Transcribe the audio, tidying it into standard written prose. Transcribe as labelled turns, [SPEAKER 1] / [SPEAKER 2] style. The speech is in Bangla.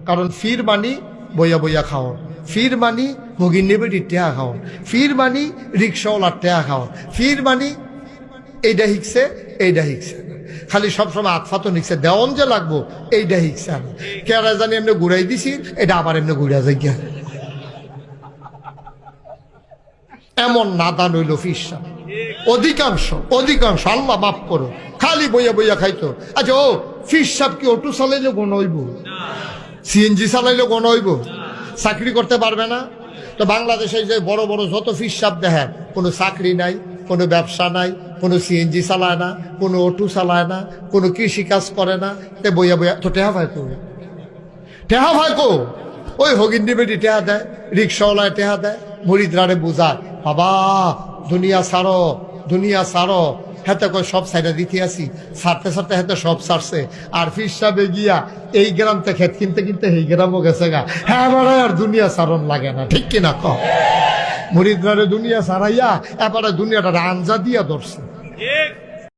[SPEAKER 1] কারণ ফির মানি বইয়া বইয়া খাওয়ান, ফির মানি ভগিন নেবেটির টেহা খাওয়ান, ফির মানি রিক্সাওয়ালার টেহা খাওয়ান, ফির মানি এইটা শিখছে এইটা শিখছে খালি সবসময় আতফাতো নিচ্ছে দেওয়ান যে লাগবো এইটা শিখছে না কেরা জানি এমনি ঘুরাই দিছি এটা আবার এমনি ঘুরা যাই গিয়া এমন নাদান হইল ফিরসা অধিকাংশ অধিকাংশ আল্লাহ মাফ করো খালি বইয়া বইয়া খাইতো। আচ্ছা ও ফির সাহেব কি অটো চালাইলে গণ হইব, সিএনজি চালাইলে গণ হইব, চাকরি করতে পারবে না? তো বাংলাদেশে যে বড় বড় যত ফির সাহেব দেখেন কোনো চাকরি নাই, কোনো ব্যবসা নাই, কোনো সিএনজি চালায় না, কোনো অটো চালায় না, কোনো কৃষি কাজ করে না, তে বইয়া বইয়া তো টেহা ভাই কো, টেহা ভাই কো ওই হগিন্দি বেটি টেহা দেয়, রিক্সাওয়ালায় টেহা দেয়, মুরিদরারে বুঝায় বাবা দুনিয়া ছাড়ো দুনিয়া ছাড়ো, হেতে কই সব সাইডে দিতে আসি, ছাড়তে ছাড়তে হেতে সব ছাড়ছে। আর ফির সাহেবে গিয়া এই গ্রাম থেকে খেত কিনতে কিনতে এই গ্রামও গেছে গা, হ্যাঁ এবারে আর দুনিয়া ছাড়ন লাগে না, ঠিক কিনা ক? মুরিদরারে দুনিয়া ছাড়াইয়া এবারে দুনিয়াটা আঞ্জা দিয়া ধরছে।